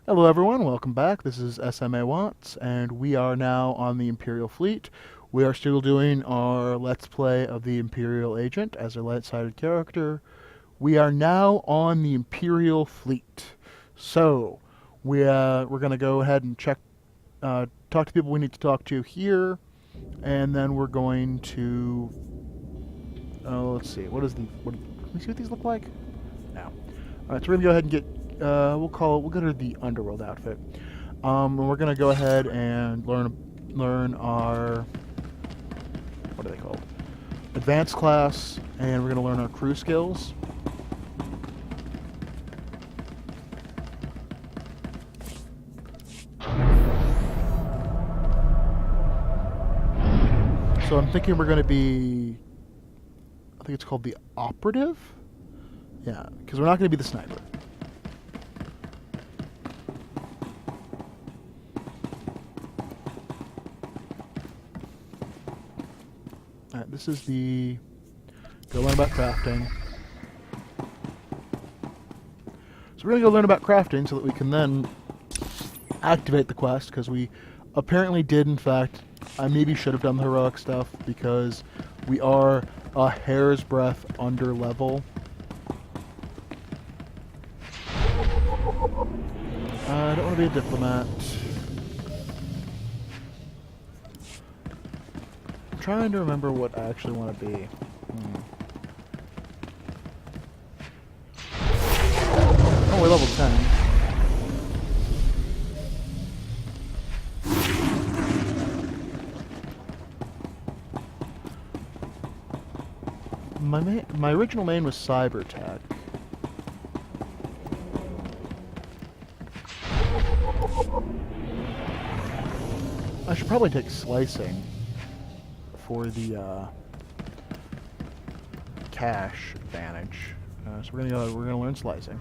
Hello everyone, welcome back. This is SMA Watts, and we are now on the Imperial fleet. We are still doing our Let's Play of the Imperial Agent as a light-sided character. We are now on the Imperial fleet. So, we're going to go ahead and talk to people we need to talk to here, and then we're going to, let's see, can we see what these look like? No. Alright, so we're going to go ahead and we'll go to the Underworld outfit. And we're gonna go ahead and learn our, what are they called? Advanced class, and we're gonna learn our crew skills. So I'm thinking we're gonna be, I think it's called the operative? Yeah, because we're not gonna be the sniper. Alright, this is the... Go learn about crafting. So we're going to go learn about crafting so that we can then activate the quest, because we apparently did, in fact... I maybe should have done the heroic stuff, because we are a hair's breadth under level. I don't want to be a diplomat. Trying to remember what I actually want to be. Oh, we're level 10. My original main was cyber tech. I should probably take slicing for the cash advantage. So we're gonna learn slicing.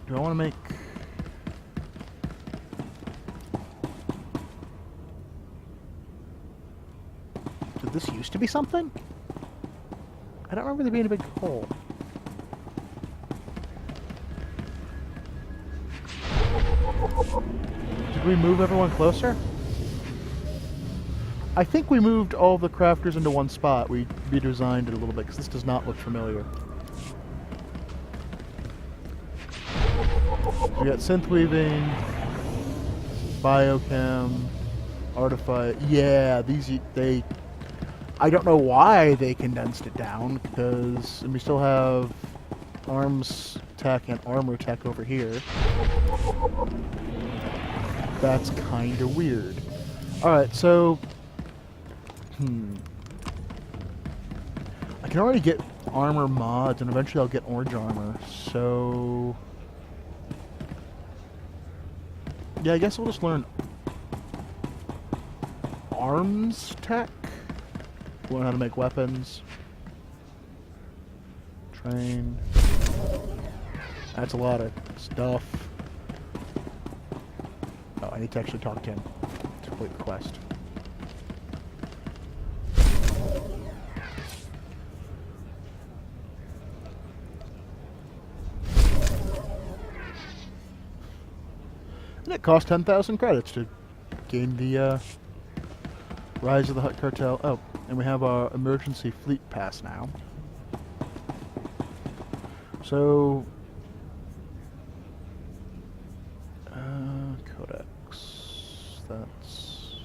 Do I want to make? Did this used to be something? I don't remember there being a big hole. Did we move everyone closer? I think we moved all the crafters into one spot. We redesigned it a little bit because this does not look familiar. So we got synth weaving, biochem, artifice. Yeah, they. I don't know why they condensed it down, because we still have arms tech and armor tech over here. That's kind of weird. Alright, so... I can already get armor mods, and eventually I'll get orange armor, so... Yeah, I guess I'll just learn... arms tech? Learn how to make weapons. Train. That's a lot of stuff. Oh, I need to actually talk to him to complete the quest. And it costs 10,000 credits to gain the Rise of the Hutt Cartel. Oh, and we have our emergency fleet pass now. So, codex. That's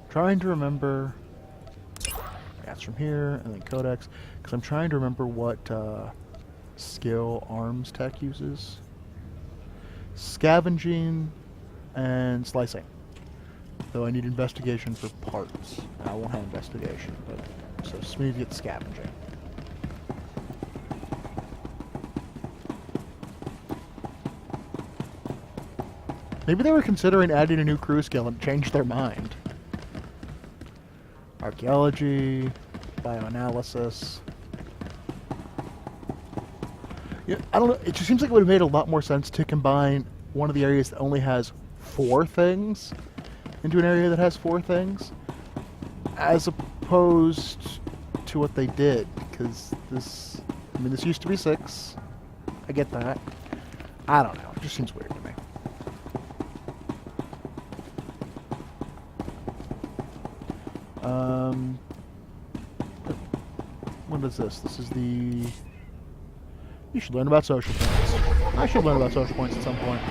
trying to remember. That's from here, and then codex, because I'm trying to remember what skill arms tech uses. Scavenging and slicing. Though I need investigation for parts. I won't have investigation, but so Smooth gets scavenging. Maybe they were considering adding a new crew skill and changed their mind. Archaeology, bioanalysis. Yeah, I don't know. It just seems like it would have made a lot more sense to combine one of the areas that only has 4 things into an area that has 4 things, as opposed to what they did. Because this, I mean, this used to be 6. I get that. I don't know. It just seems weird to me. What is this? This is the... You should learn about social points. I should learn about social points at some point.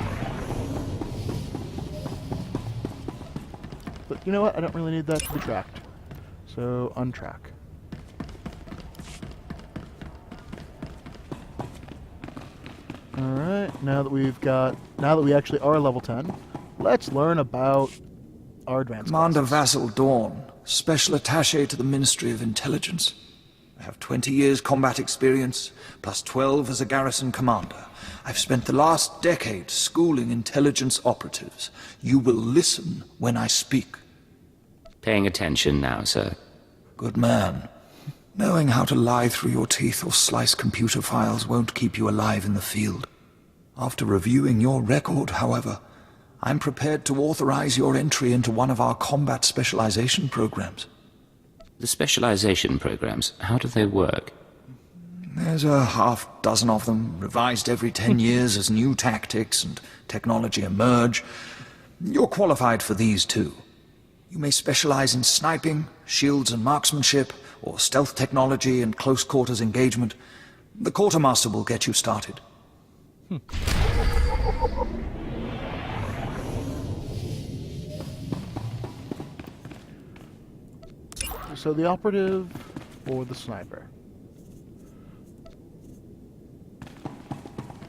But you know what? I don't really need that to be tracked. So, untrack. Alright, now that we actually are level 10, let's learn about our advanced Commander classes. Vassal Dawn, Special Attaché to the Ministry of Intelligence. I have 20 years combat experience, plus 12 as a garrison commander. I've spent the last decade schooling intelligence operatives. You will listen when I speak. Paying attention now, sir. Good man. Knowing how to lie through your teeth or slice computer files won't keep you alive in the field. After reviewing your record, however, I'm prepared to authorize your entry into one of our combat specialization programs. The specialization programs, how do they work? There's a half-dozen of them, revised every 10 years as new tactics and technology emerge. You're qualified for these too. You may specialize in sniping, shields and marksmanship, or stealth technology and close-quarters engagement. The quartermaster will get you started. So the operative or the sniper?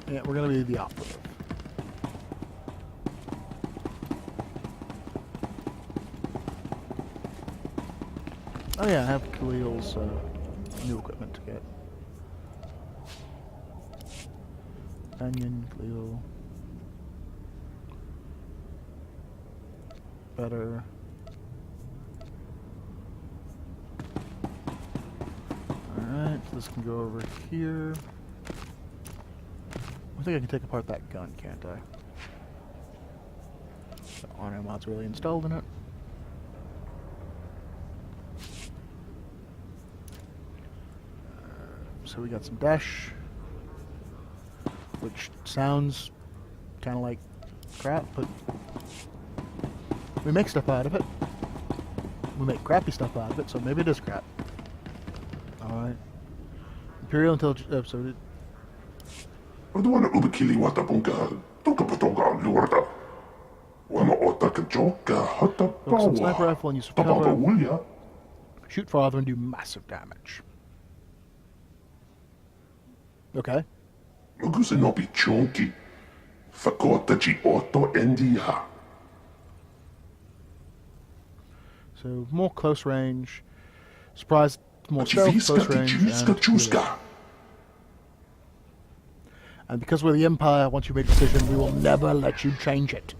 Yeah, we're gonna be the operative. Oh yeah, I have Khalil's new equipment to get. Onion, Khalil. Better. Alright, so this can go over here. I think I can take apart that gun, can't I? The auto mod's really installed in it. So we got some dash, which sounds kind of like crap, but we make stuff out of it. We make crappy stuff out of it, so maybe it is crap. Alright. Imperial Intelligence... so it... Focus on sniper rifle and use of cover. Shoot farther and do massive damage. Okay. So more close range. Surprise, more stealth, close range, and because we're the Empire, once you make a decision, we will never let you change it.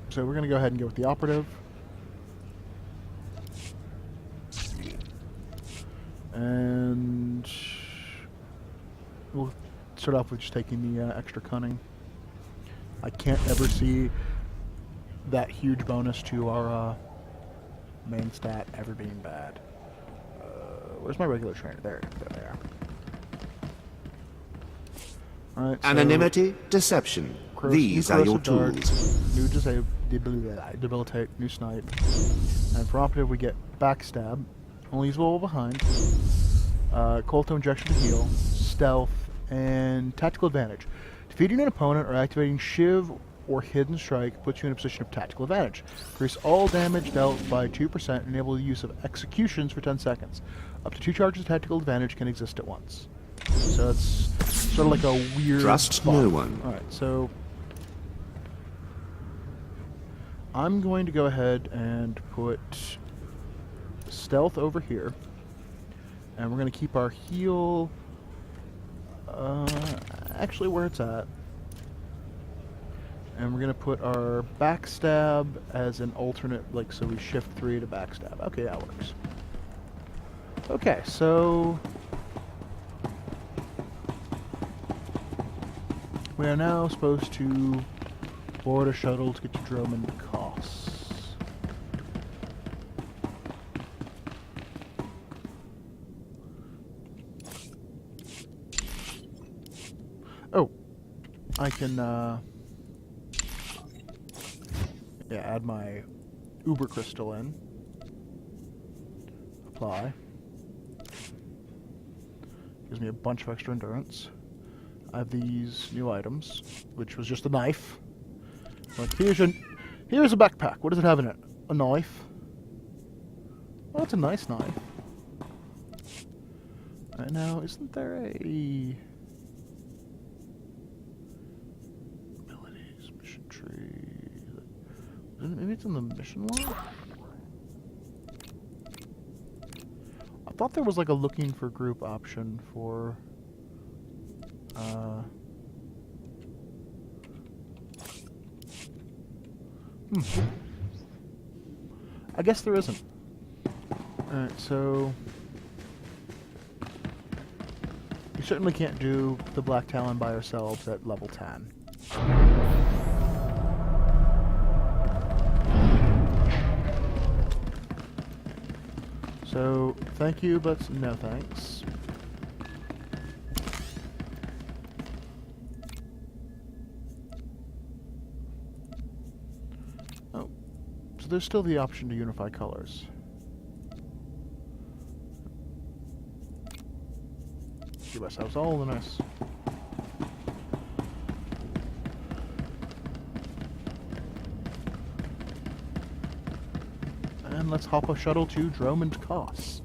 So we're going to go ahead and go with the operative. And we'll start off with just taking the extra cunning. I can't ever see that huge bonus to our main stat ever being bad. Where's my regular trainer? There they are. Alright, so Anonymity, deception. These are your tools. New debilitate, new snipe. And for operative we get backstab, only usable while behind, Colto injection to heal, stealth, and tactical advantage. Defeating an opponent or activating Shiv or Hidden Strike puts you in a position of tactical advantage. Increase all damage dealt by 2% and enable the use of executions for 10 seconds. Up to 2 charges of tactical advantage can exist at once. So it's sort of like a weird Trust spot. no one. Alright, so I'm going to go ahead and put stealth over here. And we're going to keep our heal actually where it's at. And we're going to put our backstab as an alternate, like, so we shift 3 to backstab. Okay, that works. Okay, so We are now supposed to board a shuttle to get to Dromund Kaas. Oh, I can add my Uber Crystal in. Apply. Gives me a bunch of extra endurance. I have these new items, which was just a knife. Like, here's a backpack. What does it have in it? A knife. Oh, it's a nice knife. Right now, isn't there a abilities mission tree? Maybe it's in the mission log. I thought there was like a looking for group option for. I guess there isn't. Alright, so we certainly can't do the Black Talon by ourselves at level 10. So, thank you, but no thanks. Oh, so there's still the option to unify colors. Give ourselves all the nice. And let's hop a shuttle to Dromund Kaas.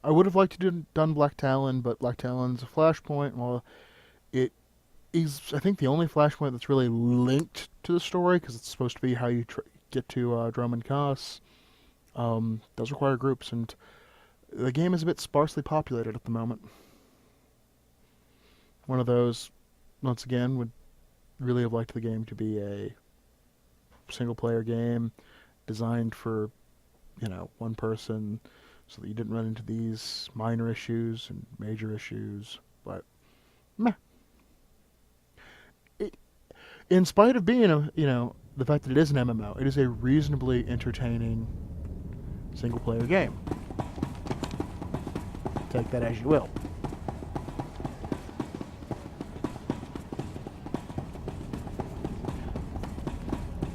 I would have liked to have done Black Talon, but Black Talon's a flashpoint. Well, it is, I think, the only flashpoint that's really linked to the story, because it's supposed to be how you get to Dromund Kaas. Does require groups, and the game is a bit sparsely populated at the moment. One of those, once again, would really have liked the game to be a single-player game designed for, one person, so that you didn't run into these minor issues and major issues. But, meh. In spite of being the fact that it is an MMO, it is a reasonably entertaining single-player game. Take that as you will.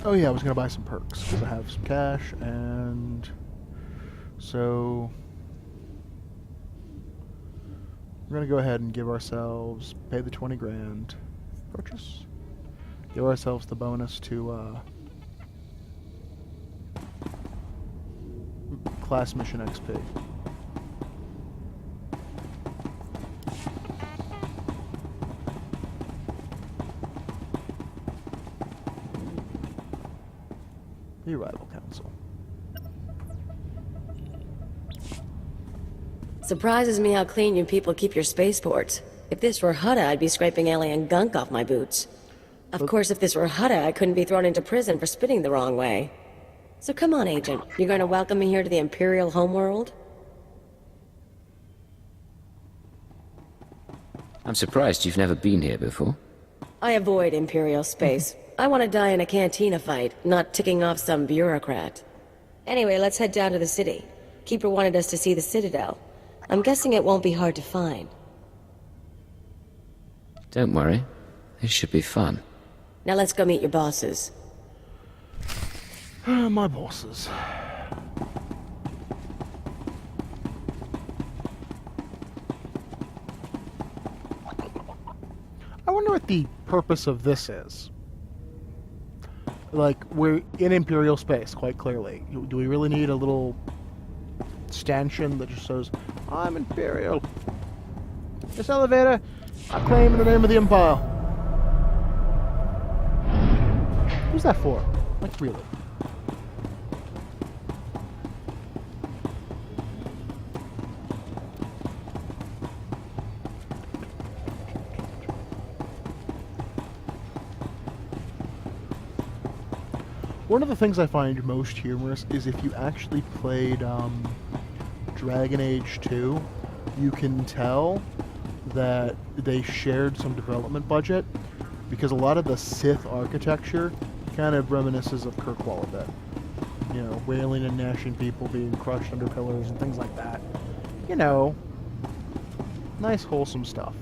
Oh yeah, I was going to buy some perks, because I have some cash, and so we're going to go ahead and give ourselves, pay the 20 grand, purchase, give ourselves the bonus to class mission XP. The Arrival Council. Surprises me how clean you people keep your spaceports. If this were Hutta, I'd be scraping alien gunk off my boots. Of course, if this were Hutta, I couldn't be thrown into prison for spitting the wrong way. So come on, Agent. You're going to welcome me here to the Imperial homeworld? I'm surprised you've never been here before. I avoid Imperial space. I want to die in a cantina fight, not ticking off some bureaucrat. Anyway, let's head down to the city. Keeper wanted us to see the Citadel. I'm guessing it won't be hard to find. Don't worry. This should be fun. Now let's go meet your bosses. My bosses. I wonder what the purpose of this is. Like, we're in Imperial space, quite clearly. Do we really need a little stanchion that just says, I'm Imperial. This elevator, I claim in the name of the Empire. Who's that for? Like, really? One of the things I find most humorous is if you actually played Dragon Age 2, you can tell that they shared some development budget because a lot of the Sith architecture kind of reminisces of Kirkwall a bit. You know, wailing and gnashing people being crushed under pillars and things like that. You know, nice wholesome stuff.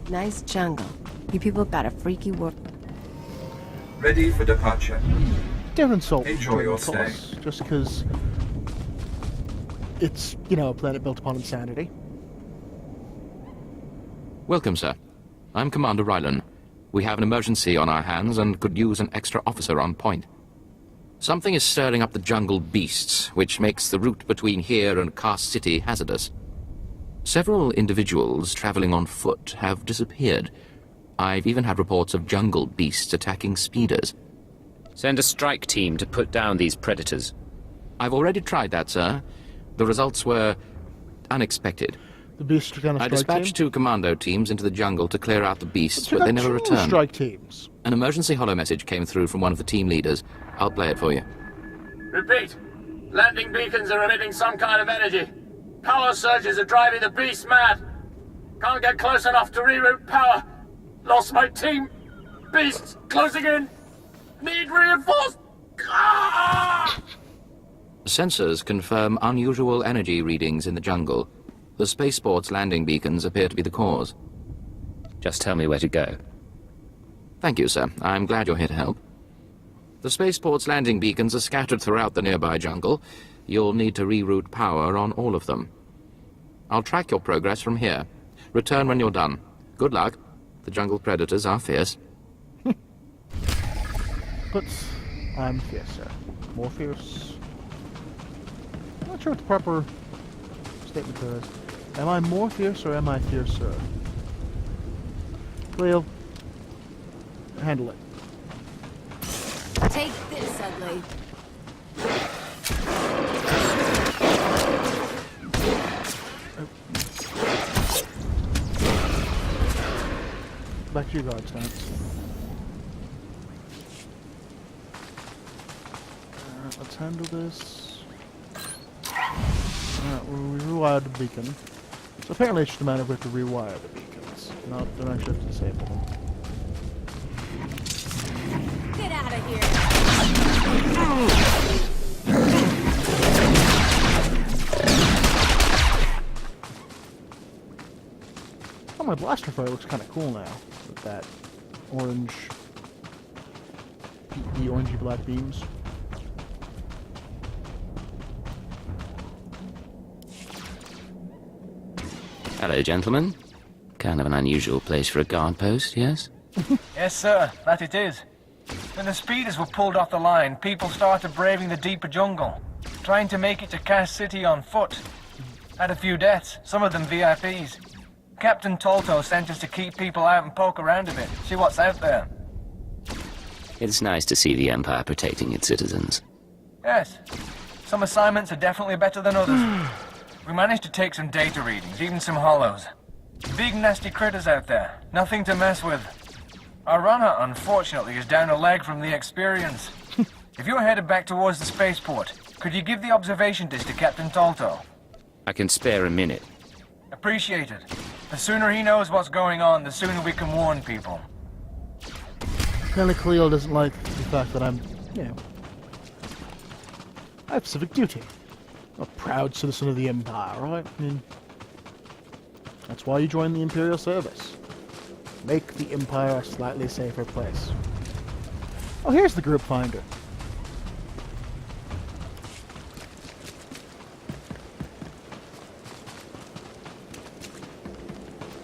Nice jungle. You people got a freaky world. Ready for departure. Don't insult Enjoy your Dromund Kaas, just because it's, you know, a planet built upon insanity. Welcome, sir. I'm Commander Rylan. We have an emergency on our hands and could use an extra officer on point. Something is stirring up the jungle beasts, which makes the route between here and Kaas City hazardous. Several individuals traveling on foot have disappeared. I've even had reports of jungle beasts attacking speeders. Send a strike team to put down these predators. I've already tried that, sir. The results were unexpected. The beasts took down a I strike dispatched team? 2 commando teams into the jungle to clear out the beasts, Took but they out never 2 returned. strike teams. An emergency holo message came through from one of the team leaders. I'll play it for you. Repeat. Landing beacons are emitting some kind of energy. Power surges are driving the beasts mad. Can't get close enough to reroute power. Lost my team. Beasts closing in. Need reinforced. Ah! Sensors confirm unusual energy readings in the jungle. The spaceport's landing beacons appear to be the cause. Just tell me where to go. Thank you, sir. I'm glad you're here to help. The spaceport's landing beacons are scattered throughout the nearby jungle. You'll need to reroute power on all of them. I'll track your progress from here. Return when you're done. Good luck. The jungle predators are fierce. But I'm fiercer. More fierce. I'm not sure what the proper statement there is. Am I more fierce or am I fiercer? Cleo, handle it. Take this, ugly. Back to your guard stance. Let's handle this. Alright, we rewired the beacon. So apparently it's just a matter of we have to rewire the beacons. Not, don't actually have to disable them. Get out of here. Oh, my blaster fire looks kind of cool now. With that orange... the orangey black beams. Hello, gentlemen. Kind of an unusual place for a guard post, yes? Yes, sir, that it is. When the speeders were pulled off the line, people started braving the deeper jungle, trying to make it to Kaas City on foot. Had a few deaths, some of them VIPs. Captain Tolto sent us to keep people out and poke around a bit, see what's out there. It's nice to see the Empire protecting its citizens. Yes, some assignments are definitely better than others. We managed to take some data readings, even some hollows. Big nasty critters out there, nothing to mess with. Our runner, unfortunately, is down a leg from the experience. If you're headed back towards the spaceport, could you give the observation disc to Captain Tolto? I can spare a minute. Appreciate it. The sooner he knows what's going on, the sooner we can warn people. Apparently Khalil doesn't like the fact that I'm, you know... I have civic duty. I'm a proud citizen of the Empire, right? I mean... That's why you join the Imperial service. Make the Empire a slightly safer place. Oh, here's the group finder.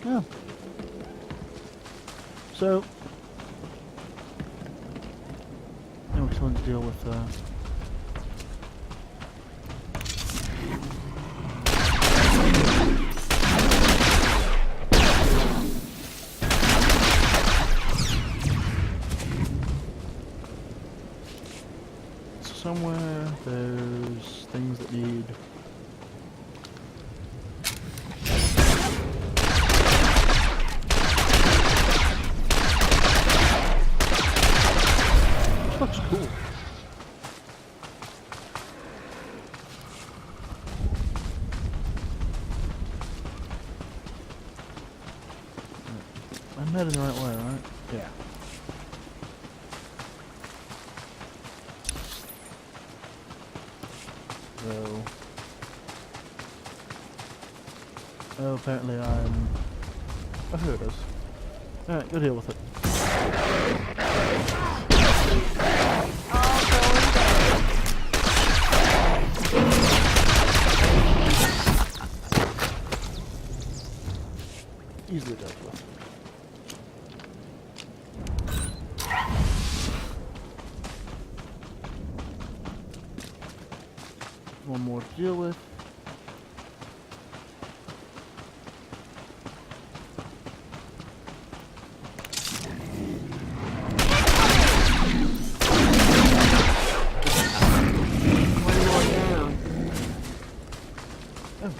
Yeah. So... now we're still going to deal with, somewhere there's things that need... I'm heading the right way, right? Yeah. So... Oh, apparently I'm... Oh, here it is. Alright, go deal with it. Easily dealt with. One more to deal with. One more down. Oh.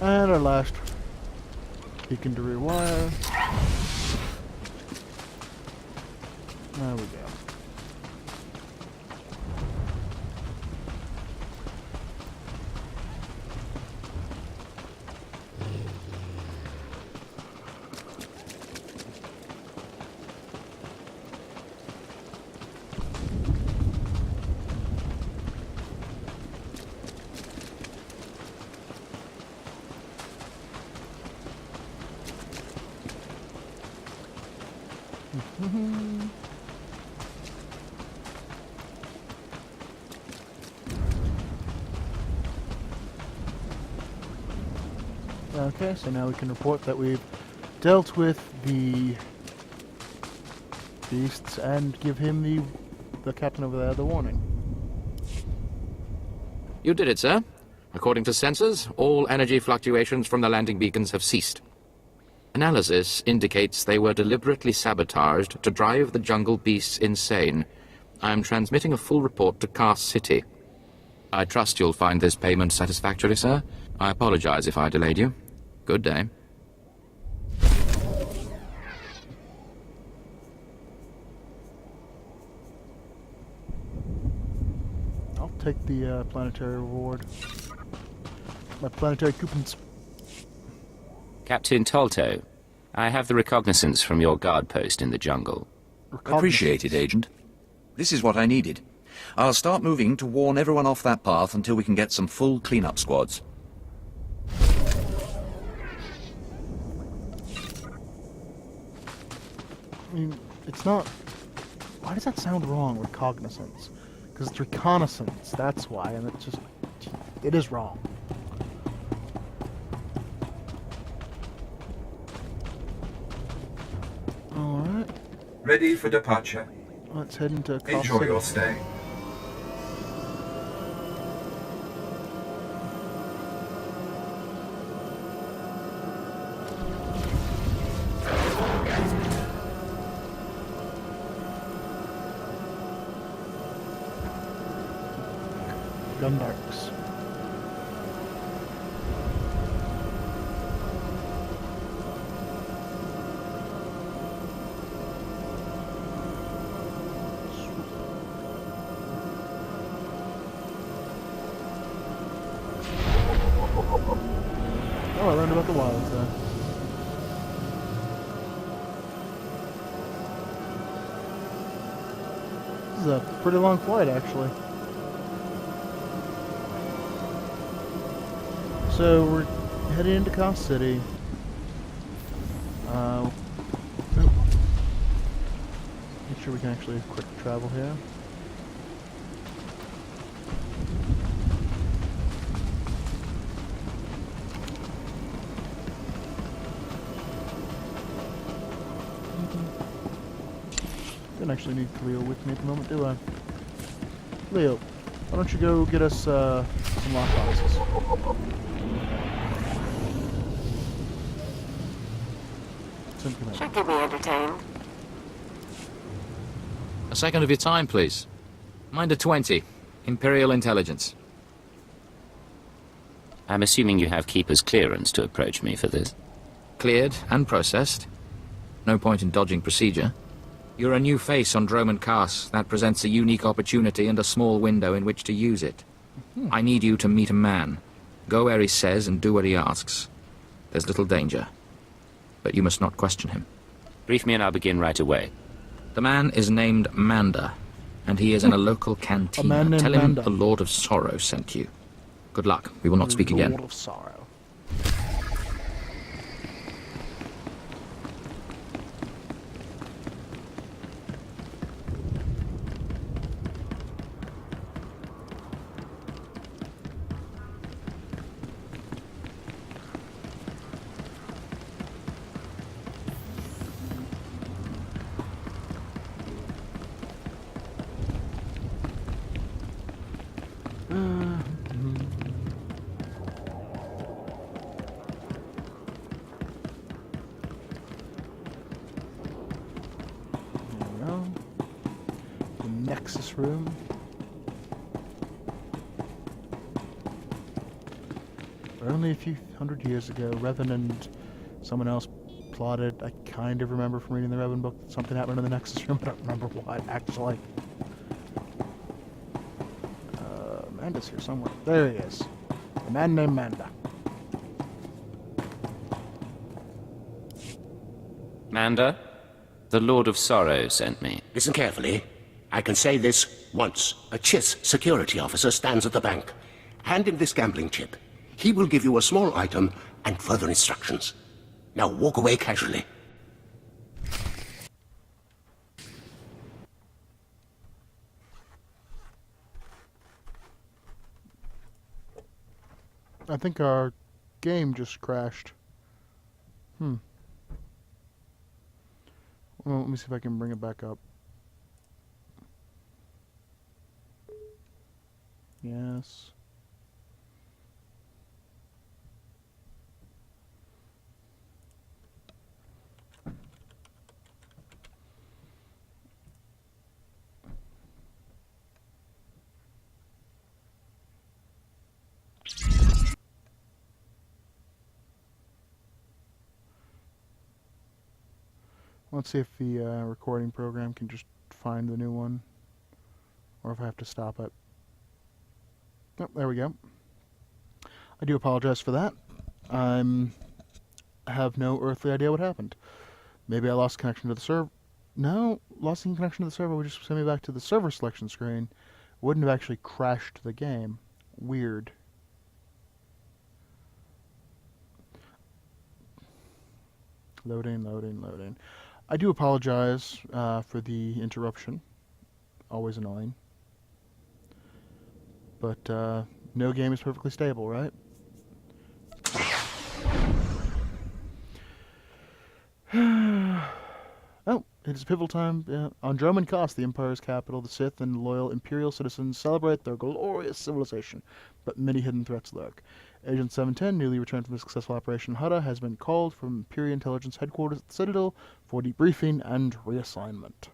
And our last beacon to rewire. There we go. Okay, so now we can report that we've dealt with the beasts and give him the captain over there the warning. You did it, sir. According to sensors, all energy fluctuations from the landing beacons have ceased. Analysis indicates they were deliberately sabotaged to drive the jungle beasts insane. I am transmitting a full report to Kaas City. I trust you'll find this payment satisfactory, sir. I apologize if I delayed you. Good day. I'll take the planetary reward. My planetary coupons. Captain Tolto, I have the reconnaissance from your guard post in the jungle. Appreciated, Agent. This is what I needed. I'll start moving to warn everyone off that path until we can get some full cleanup squads. I mean, it's not... Why does that sound wrong, recognizance? Because it's reconnaissance, that's why, and it's just... It is wrong. Alright, Ready for departure. let's head into Kaas Enjoy City. your stay. Gundarks. Oh, I learned about the wilds then. This is a pretty long flight, actually. So we're heading into Kaas City. Make sure we can actually quick travel here. Don't actually need Leo with me at the moment, do I? Leo, why don't you go get us some lockboxes? Should keep me entertained. A second of your time, please. Minder 20. Imperial Intelligence. I'm assuming you have Keeper's clearance to approach me for this. Cleared and processed. No point in dodging procedure. You're a new face on Dromund Kaas. That presents a unique opportunity and a small window in which to use it. I need you to meet a man. Go where he says and do what he asks. There's little danger. But you must not question him. Brief me and I'll begin right away. The man is named Manda, and he is in a local cantina. man named Tell him Manda. the Lord of Sorrow sent you. Good luck. We will not speak again. Lord of Sorrow. Nexus room. Only a few hundred years ago, Revan and someone else plotted. I kind of remember from reading the Revan book that something happened in the Nexus room. I don't remember what, actually. Manda's here somewhere. There he is. A man named Manda. Manda, the Lord of Sorrow sent me. Listen carefully. I can say this once. A Chiss security officer stands at the bank. Hand him this gambling chip. He will give you a small item and further instructions. Now walk away casually. I think our game just crashed. Well, let me see if I can bring it back up. Yes. Let's see if the recording program can just find the new one, or if I have to stop it. Oh, there we go. I do apologize for that. I have no earthly idea what happened. Maybe I lost connection to the server. No, losing connection to the server would just send me back to the server selection screen. Wouldn't have actually crashed the game. Weird. Loading, loading, loading. I do apologize for the interruption. Always annoying. But no game is perfectly stable, right? Oh, it is pivotal time. Yeah. On Dromund Kaas, the Empire's capital, the Sith and loyal Imperial citizens celebrate their glorious civilization, but many hidden threats lurk. Agent 7-10, newly returned from a successful Operation Hutta, has been called from Imperial Intelligence Headquarters at the Citadel for debriefing and reassignment.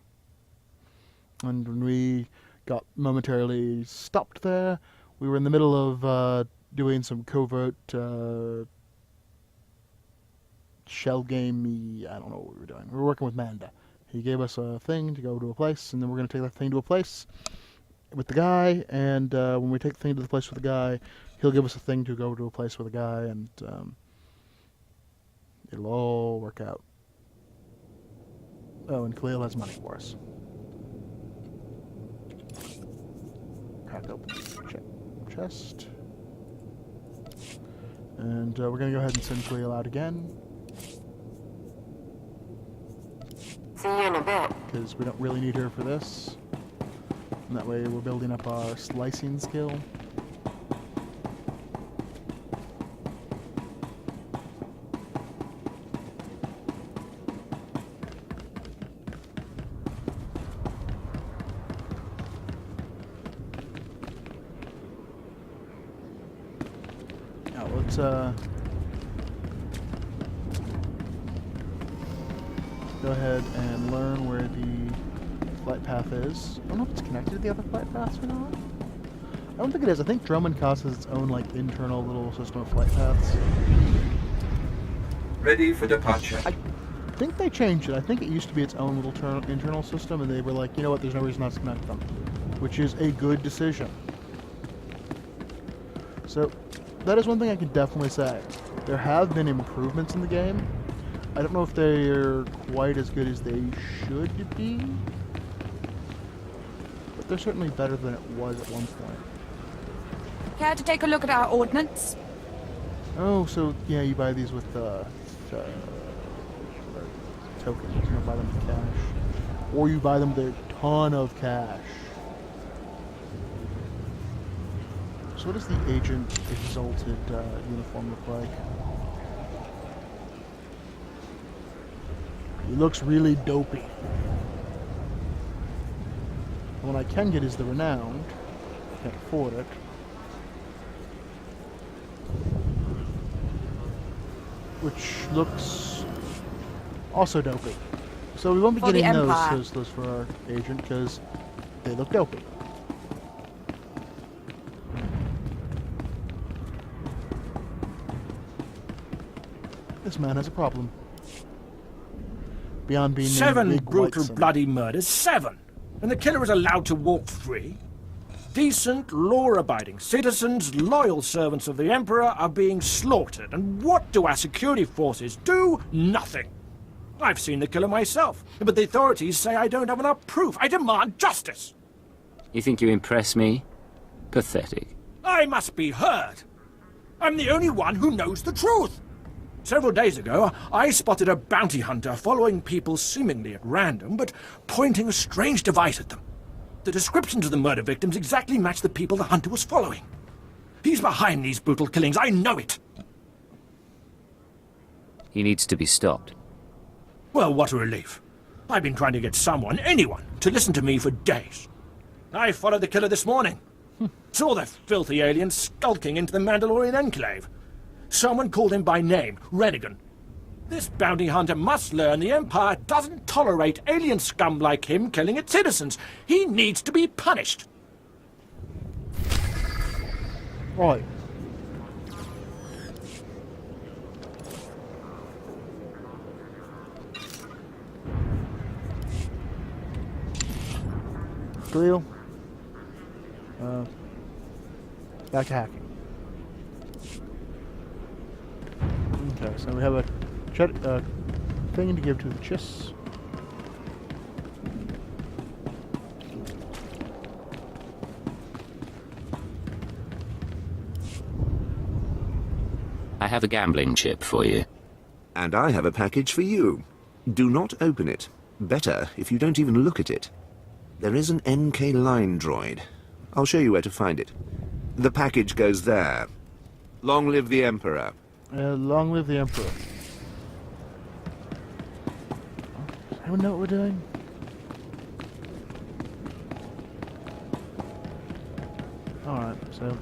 And when we got momentarily stopped there, we were in the middle of doing some covert shell gamey, I don't know what we were doing. We were working with Manda. He gave us a thing to go to a place, and then we're going to take that thing to a place with the guy, and when we take the thing to the place with the guy, he'll give us a thing to go to a place with a guy, and it'll all work out. Oh, and Khalil has money for us. Crack open the chest. And we're going to go ahead and send Khalil out again. See you in a bit. Because we don't really need her for this. And that way we're building up our slicing skill. Now let's go ahead and learn where the flight path is. I don't know if it's connected to the other flight paths or not. I don't think it is. I think Dromund Kaas has its own like internal little system of flight paths. Ready for departure. I think they changed it. I think it used to be its own little internal system, and they were like, you know what, there's no reason not to connect them. Which is a good decision. So, that is one thing I can definitely say. There have been improvements in the game. I don't know if they're quite as good as they should be, but they're certainly better than it was at one point. Care to take a look at our ordnance? Oh, so yeah, you buy these with tokens. You don't buy them with cash, or you buy them with a ton of cash. So what does the Agent Exalted uniform look like? He looks really dopey. The one I can get is the Renowned. Can't afford it. Which looks also dopey. So we won't be getting those for our agent because they look dopey. This man has a problem. Beyond being 7 big brutal, whites and bloody murders. 7! And the killer is allowed to walk free? Decent, law-abiding citizens, loyal servants of the Emperor are being slaughtered. And what do our security forces do? Nothing. I've seen the killer myself, but the authorities say I don't have enough proof. I demand justice! You think you impress me? Pathetic. I must be heard. I'm the only one who knows the truth. Several days ago, I spotted a bounty hunter following people seemingly at random, but pointing a strange device at them. The descriptions of the murder victims exactly match the people the hunter was following. He's behind these brutal killings, I know it! He needs to be stopped. Well, what a relief. I've been trying to get someone, anyone, to listen to me for days. I followed the killer this morning. Saw the filthy alien skulking into the Mandalorian Enclave. Someone called him by name, Renegan. This bounty hunter must learn the Empire doesn't tolerate alien scum like him killing its citizens. He needs to be punished. right. Cleo. Back to hacking. Okay, so we have a thing to give to the Chiss. I have a gambling chip for you. And I have a package for you. Do not open it. Better if you don't even look at it. There is an NK line droid. I'll show you where to find it. The package goes there. Long live the Emperor. Long live the Emperor. Does anyone know what we're doing? Alright, so...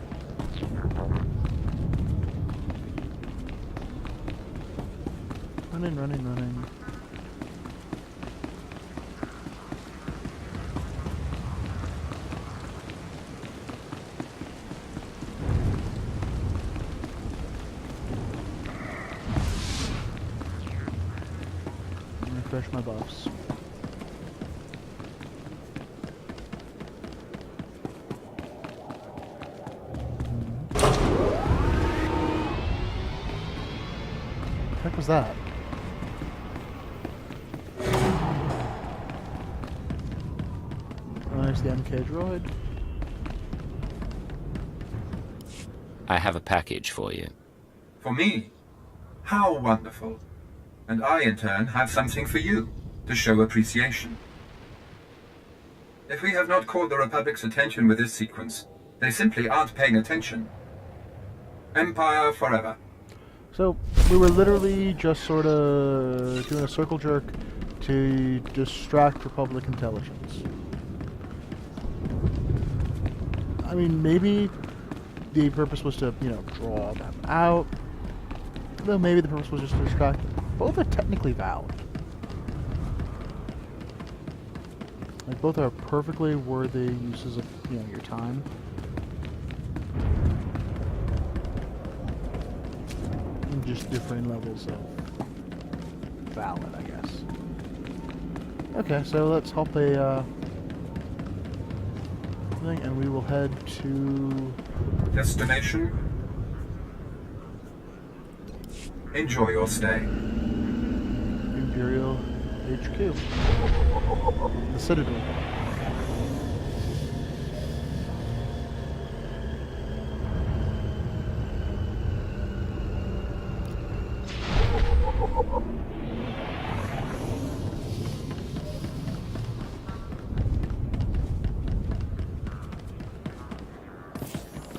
Running. Refresh my buffs. What the heck was that? There's the MK droid. I have a package for you. For me? How wonderful. And I, in turn, have something for you, to show appreciation. If we have not caught the Republic's attention with this sequence, they simply aren't paying attention. Empire forever. So, we were literally just sort of doing a circle jerk to distract Republic intelligence. I mean, maybe the purpose was to, you know, draw them out. Though maybe the purpose was just to distract them. Both are technically valid. Like, both are perfectly worthy uses of, you know, your time. just differing levels of valid, I guess. Okay, so let's hop a thing, and we will head to Destination? Enjoy your stay. Imperial HQ. The Citadel.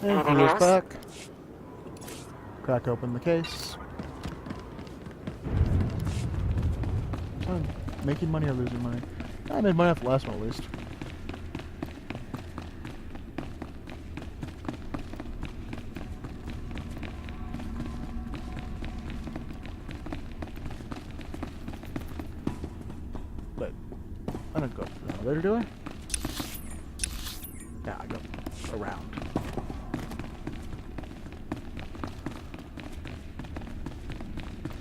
And he goes back. Crack open the case. I'm making money or losing money? I made money off the last one at least. But I don't go up the elevator, do I? Yeah, I go around.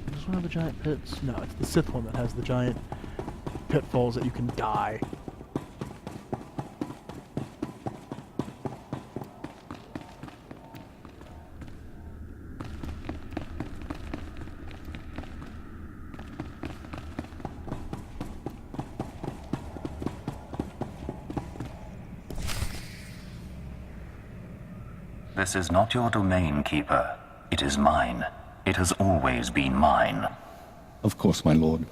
Does this one have the giant pits? No, it's the Sith one that has the giant pitfalls that you can die. This is not your domain, Keeper. It is mine. It has always been mine. Of course, my lord.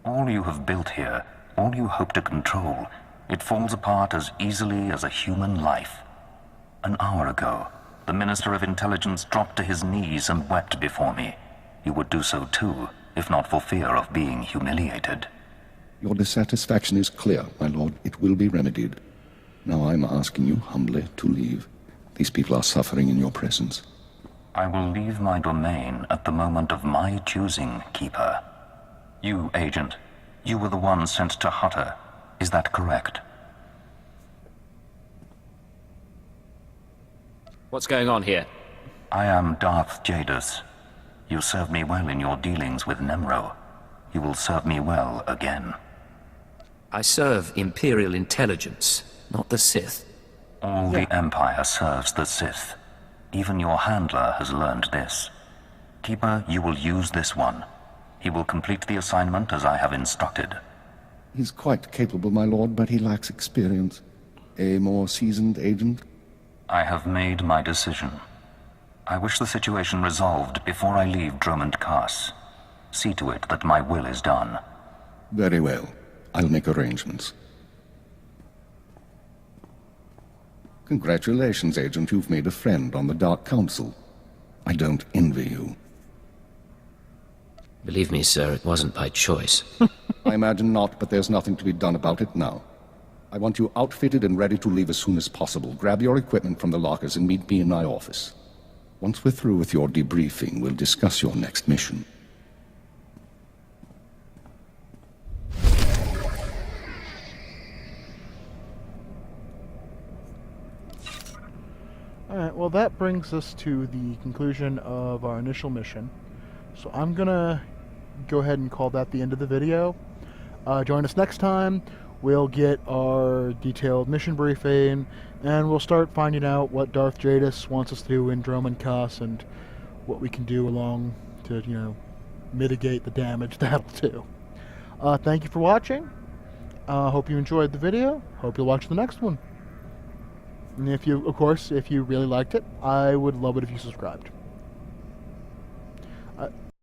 All you have built here, all you hope to control, it falls apart as easily as a human life. An hour ago, the Minister of Intelligence dropped to his knees and wept before me. You would do so too, if not for fear of being humiliated. Your dissatisfaction is clear, my lord. It will be remedied. Now I'm asking you humbly to leave. These people are suffering in your presence. I will leave my domain at the moment of my choosing, Keeper. You, Agent, you were the one sent to Hutta. Is that correct? What's going on here? I am Darth Jadus. You served me well in your dealings with Nemro. You will serve me well again. I serve Imperial intelligence, not the Sith. All the Empire serves the Sith. Even your handler has learned this. Keeper, you will use this one. He will complete the assignment as I have instructed. He's quite capable, my lord, but he lacks experience. A more seasoned agent? I have made my decision. I wish the situation resolved before I leave Dromund Kaas. See to it that my will is done. Very well. I'll make arrangements. Congratulations, Agent. You've made a friend on the Dark Council. I don't envy you. Believe me, sir, it wasn't by choice. I imagine not, but there's nothing to be done about it now. I want you outfitted and ready to leave as soon as possible. Grab your equipment from the lockers and meet me in my office. Once we're through with your debriefing, we'll discuss your next mission. Alright, well that brings us to the conclusion of our initial mission. So I'm gonna go ahead and call that the end of the video. Join us next time. We'll get our detailed mission briefing, and we'll start finding out what Darth Jadus wants us to do in Dromund Kaas and what we can do along to, you know, mitigate the damage that'll do. Thank you for watching. Hope you enjoyed the video. Hope you'll watch the next one. And if you, of course, if you really liked it, I would love it if you subscribed.